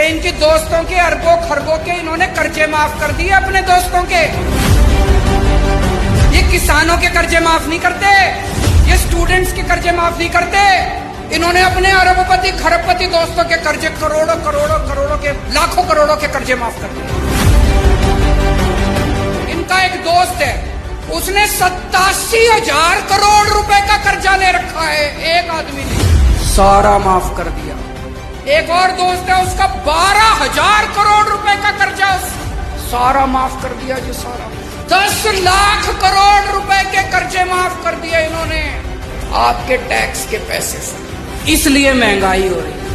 इनकी दोस्तों के अरबों खरबों के इन्होंने कर्जे माफ कर दिए अपने दोस्तों के। ये किसानों के कर्जे माफ नहीं करते, ये स्टूडेंट्स के कर्जे माफ नहीं करते, इन्होंने अपने अरबपति खरबपति दोस्तों के कर्जे करोड़ों करोड़ों करोड़ों के लाखों करोड़ों के कर्जे माफ कर दिए। इनका एक दोस्त है, उसने 87,000 करोड़ रुपए का कर्जा ले रखा है, एक आदमी ने सारा माफ कर दिया। एक और दोस्त है, उसका 12,000 करोड़ रुपए का कर्जा सारा माफ कर दिया जी, सारा 10 लाख करोड़ रुपए के कर्जे माफ कर दिए इन्होंने आपके टैक्स के पैसे से। इसलिए महंगाई हो रही है।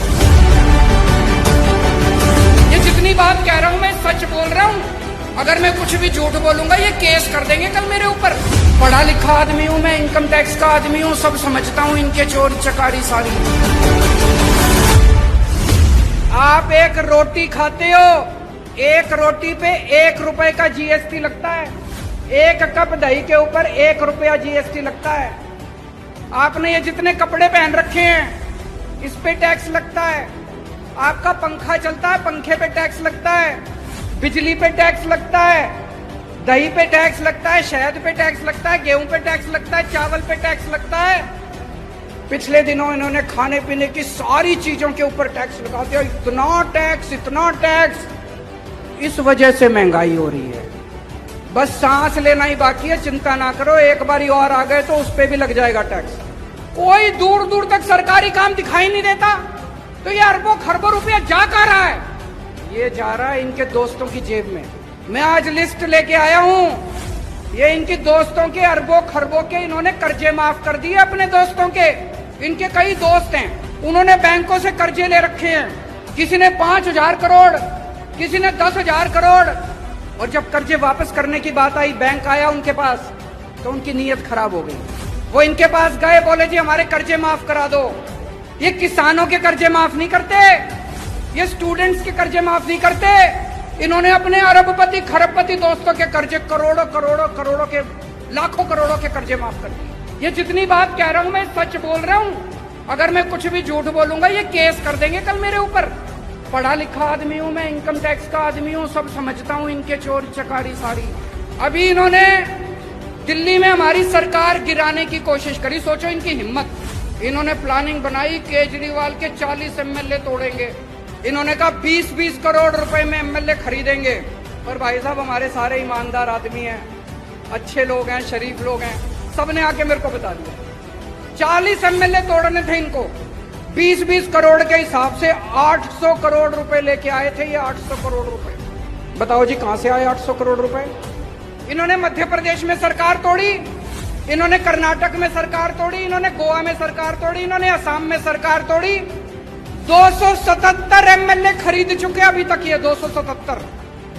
ये जितनी बात कह रहा हूं मैं सच बोल रहा हूं, अगर मैं कुछ भी झूठ बोलूंगा ये केस कर देंगे कल मेरे ऊपर। पढ़ा लिखा आदमी हूं मैं, इनकम टैक्स का आदमी हूं, सब समझता हूं इनके चोरी चकारी सारी। आप एक रोटी खाते हो, एक रोटी पे 1 रुपए का जीएसटी लगता है, 1 कप दही के ऊपर 1 रुपया जीएसटी लगता है। आपने ये जितने कपड़े पहन रखे हैं इस पे टैक्स लगता है, आपका पंखा चलता है पंखे पे टैक्स लगता है, बिजली पे टैक्स लगता है, दही पे टैक्स लगता है, शहद पे टैक्स लगता है, गेहूं पे टैक्स लगता है, चावल पे टैक्स लगता है। पिछले दिनों इन्होंने खाने पीने की सारी चीजों के ऊपर टैक्स लगा दिया, इतना टैक्स इतना टैक्स। इस वजह से महंगाई हो रही है। बस सांस लेना ही बाकी है, चिंता ना करो, एक बारी और आ गए तो उस पे भी लग जाएगा टैक्स। कोई दूर दूर तक सरकारी काम दिखाई नहीं देता, तो ये अरबों खरबों रुपया जा कहाँ रहा है? ये जा रहा है इनके दोस्तों की जेब में। मैं आज लिस्ट लेके आया हूं, ये इनकी दोस्तों के अरबों खरबों के इन्होंने कर्जे माफ कर दिए अपने दोस्तों के। इनके कई दोस्त हैं, उन्होंने बैंकों से कर्जे ले रखे हैं, किसी ने 5,000 करोड़, किसी ने 10,000 करोड़। और जब कर्जे वापस करने की बात आई, बैंक आया उनके पास, तो उनकी नीयत खराब हो गई। वो इनके पास गए, बोले जी हमारे कर्जे माफ करा दो। ये किसानों के कर्जे माफ नहीं करते, ये स्टूडेंट्स के कर्जे माफ नहीं करते, इन्होंने अपने अरबपति खरबपति दोस्तों के कर्जे करोड़ों करोड़ों करोड़ों के लाखों करोड़ों के कर्जे माफ कर दिए। ये जितनी बात कह रहा हूं मैं सच बोल रहा हूं, अगर मैं कुछ भी झूठ बोलूंगा ये केस कर देंगे कल मेरे ऊपर। पढ़ा लिखा आदमी हूं मैं, इनकम टैक्स का आदमी हूं, सब समझता हूं इनके चोरी चकारी सारी। अभी इन्होंने दिल्ली में हमारी सरकार गिराने की कोशिश करी, सोचो इनकी हिम्मत। इन्होंने प्लानिंग बनाई, केजरीवाल के 40 एमएलए तोड़ेंगे। इन्होंने कहा 20-20 करोड़ रुपए में एमएलए खरीदेंगे। पर भाई साहब हमारे सारे ईमानदार आदमी हैं, अच्छे लोग हैं, शरीफ लोग हैं, सबने आके मेरे को बता दिया 40 एमएलए तोड़ने थे इनको। 20-20 करोड़ के हिसाब से 800 करोड़ रुपए लेके आए थे ये। 800 करोड़ रुपए बताओ जी कहां से आए 800 करोड़ रुपए? इन्होंने मध्य प्रदेश में सरकार तोड़ी, इन्होंने कर्नाटक में सरकार तोड़ी, इन्होंने गोवा में सरकार तोड़ी, इन्होंने असम में सरकार तोड़ी। 277 एमएलए खरीद चुके अभी तक ये 277।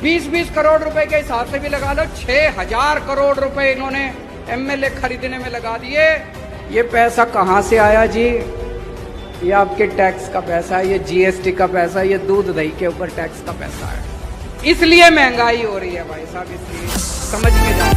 20-20 करोड़ रुपए के हिसाब से भी लगा लो, 6,000 करोड़ रुपए इन्होंने एमएलए खरीदने में लगा दिए। ये पैसा कहां से आया जी? ये आपके टैक्स का पैसा है, ये जीएसटी का पैसा है, ये दूध दही के ऊपर टैक्स का पैसा है। इसलिए महंगाई हो रही है भाई साहब, इसलिए समझ के जाओ।